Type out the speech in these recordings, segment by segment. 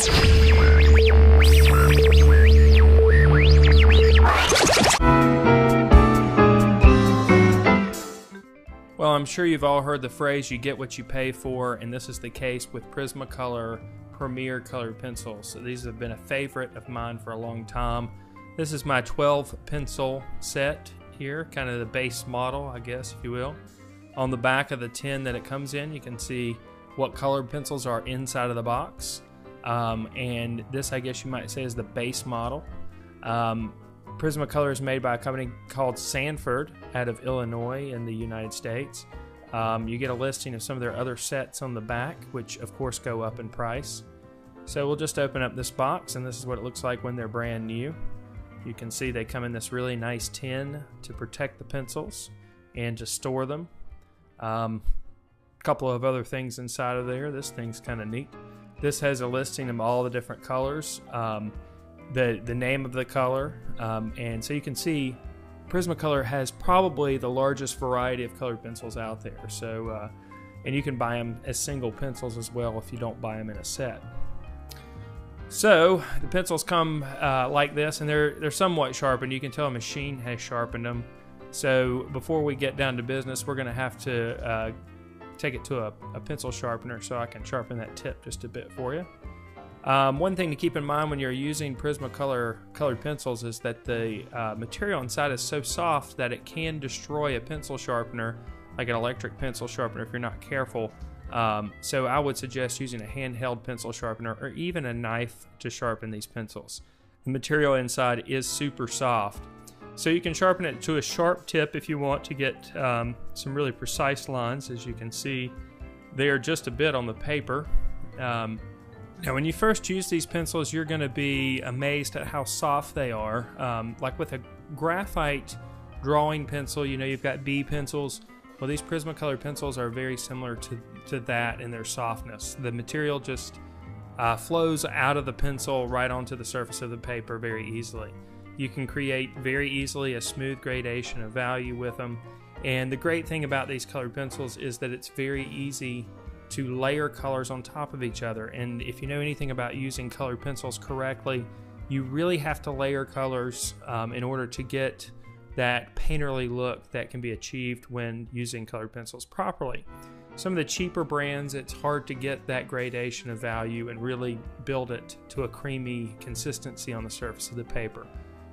Well, I'm sure you've all heard the phrase, you get what you pay for, and this is the case with Prismacolor Premier Colored Pencils. So these have been a favorite of mine for a long time. This is my 12 pencil set here, kind of the base model, I guess, if you will. On the back of the tin that it comes in, you can see what colored pencils are inside of the box. And this, I guess you might say, is the base model. Prismacolor is made by a company called Sanford out of Illinois in the United States. You get a listing of some of their other sets on the back, which of course go up in price. So we'll just open up this box, and this is what it looks like when they're brand new. You can see they come in this really nice tin to protect the pencils and to store them. A couple of other things inside of there. This thing's kind of neat. This has a listing of all the different colors, the name of the color, and so you can see Prismacolor has probably the largest variety of colored pencils out there. So, and you can buy them as single pencils as well if you don't buy them in a set. So the pencils come like this, and they're somewhat sharpened. You can tell a machine has sharpened them. So before we get down to business, we're going to have to take it to a pencil sharpener so I can sharpen that tip just a bit for you. One thing to keep in mind when you're using Prismacolor colored pencils is that the material inside is so soft that it can destroy a pencil sharpener, like an electric pencil sharpener, if you're not careful. So I would suggest using a handheld pencil sharpener or even a knife to sharpen these pencils. The material inside is super soft. So you can sharpen it to a sharp tip if you want to get some really precise lines. As you can see, they are just a bit on the paper. Now, when you first use these pencils, you're going to be amazed at how soft they are. Like with a graphite drawing pencil, you know, you've got B pencils. Well, these Prismacolor pencils are very similar to that in their softness. The material just flows out of the pencil right onto the surface of the paper very easily. You can create very easily a smooth gradation of value with them. And the great thing about these colored pencils is that it's very easy to layer colors on top of each other. And if you know anything about using colored pencils correctly, you really have to layer colors in order to get that painterly look that can be achieved when using colored pencils properly. Some of the cheaper brands, it's hard to get that gradation of value and really build it to a creamy consistency on the surface of the paper.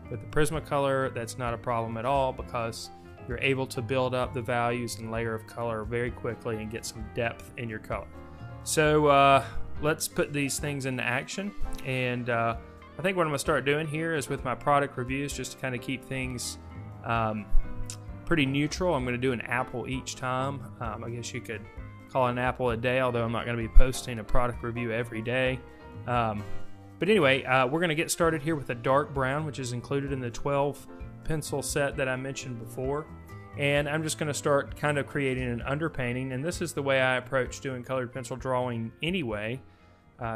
With the Prismacolor, that's not a problem at all because you're able to build up the values and layer of color very quickly and get some depth in your color. So let's put these things into action. And I think what I'm going to start doing here is with my product reviews, just to kind of keep things pretty neutral. I'm going to do an apple each time. I guess you could call it an apple a day, although I'm not going to be posting a product review every day. But anyway, we're going to get started here with a dark brown, which is included in the 12 pencil set that I mentioned before. And I'm just going to start kind of creating an underpainting, and this is the way I approach doing colored pencil drawing anyway.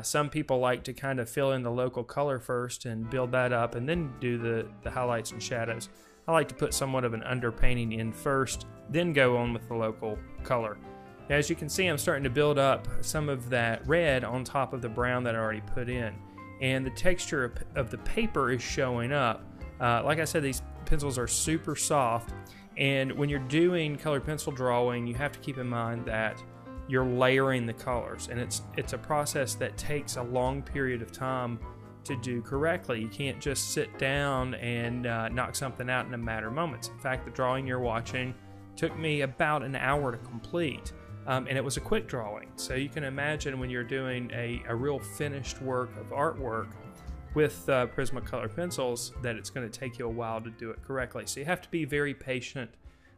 Some people like to kind of fill in the local color first and build that up and then do the highlights and shadows. I like to put somewhat of an underpainting in first, then go on with the local color. As you can see, I'm starting to build up some of that red on top of the brown that I already put in. And the texture of the paper is showing up. Like I said, these pencils are super soft. And when you're doing colored pencil drawing, you have to keep in mind that you're layering the colors. And it's a process that takes a long period of time to do correctly. You can't just sit down and knock something out in a matter of moments. In fact, the drawing you're watching took me about an hour to complete. And it was a quick drawing. So you can imagine when you're doing a real finished work of artwork with Prismacolor pencils that it's going to take you a while to do it correctly. So you have to be very patient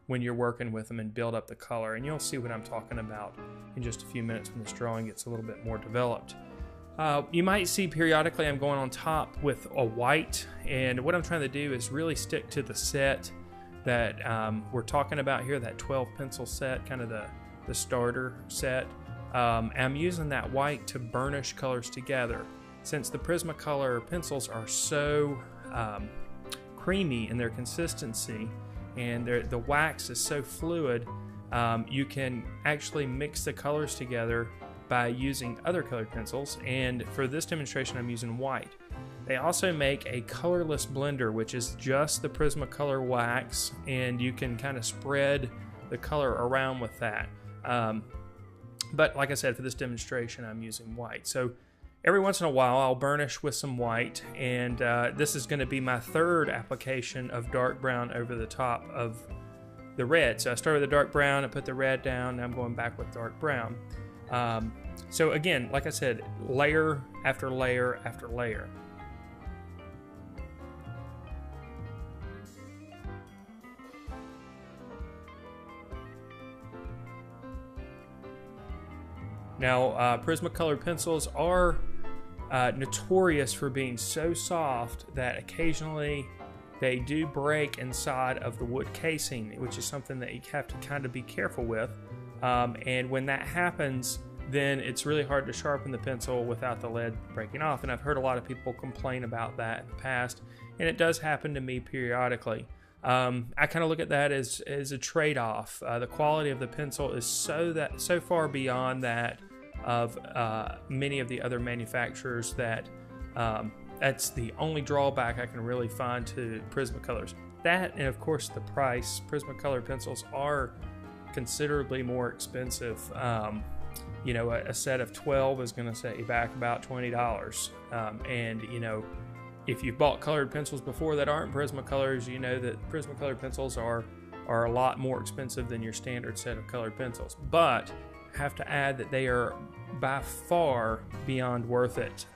when you're working with them and build up the color. And you'll see what I'm talking about in just a few minutes when this drawing gets a little bit more developed. You might see periodically I'm going on top with a white, and what I'm trying to do is really stick to the set that we're talking about here, that 12 pencil set, kind of the starter set. I'm using that white to burnish colors together. Since the Prismacolor pencils are so creamy in their consistency and the wax is so fluid, you can actually mix the colors together by using other colored pencils, and for this demonstration I'm using white. They also make a colorless blender, which is just the Prismacolor wax, and you can kind of spread the color around with that. But like I said, for this demonstration I'm using white. So every once in a while I'll burnish with some white, and this is going to be my third application of dark brown over the top of the red. So I started with the dark brown, I put the red down, now I'm going back with dark brown. So again, like I said, layer after layer after layer. Now, Prismacolor pencils are notorious for being so soft that occasionally they do break inside of the wood casing, which is something that you have to kind of be careful with. And when that happens, then it's really hard to sharpen the pencil without the lead breaking off. And I've heard a lot of people complain about that in the past, and it does happen to me periodically. I kind of look at that as a trade-off. The quality of the pencil is so far beyond that of many of the other manufacturers that that's the only drawback I can really find to Prismacolors. That, and of course the price. Prismacolor pencils are considerably more expensive. You know, a set of 12 is going to set you back about $20. And you know, if you've bought colored pencils before that aren't Prismacolors, you know that Prismacolor pencils are a lot more expensive than your standard set of colored pencils. But I have to add that they are by far beyond worth it.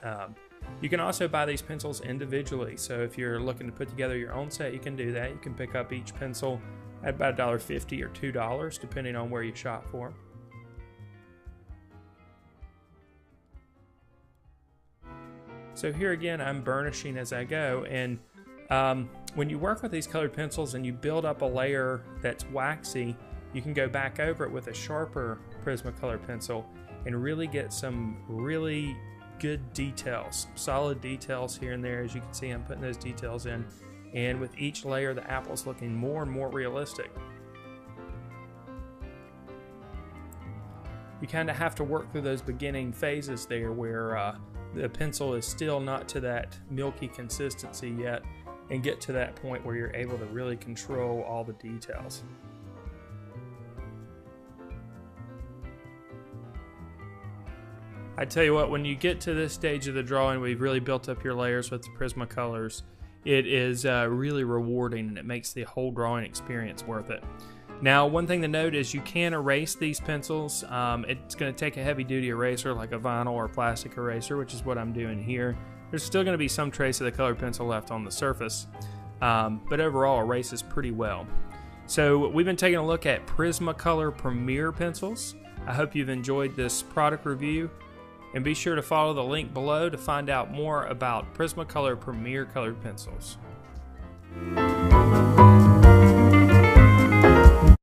You can also buy these pencils individually. So if you're looking to put together your own set, you can do that. You can pick up each pencil at about $1.50 or $2, depending on where you shop for them. So here again, I'm burnishing as I go, and when you work with these colored pencils and you build up a layer that's waxy, you can go back over it with a sharper Prismacolor pencil and really get some really good details, solid details here and there. As you can see, I'm putting those details in, and with each layer the apple's looking more and more realistic. You kind of have to work through those beginning phases there where the pencil is still not to that milky consistency yet, and get to that point where you're able to really control all the details. I tell you what, when you get to this stage of the drawing, we've really built up your layers with the Prismacolors. It is really rewarding, and it makes the whole drawing experience worth it. Now, one thing to note is you can erase these pencils. It's going to take a heavy-duty eraser like a vinyl or plastic eraser, which is what I'm doing here. There's still going to be some trace of the colored pencil left on the surface, but overall erases pretty well. So we've been taking a look at Prismacolor Premier Pencils. I hope you've enjoyed this product review, and be sure to follow the link below to find out more about Prismacolor Premier Colored Pencils.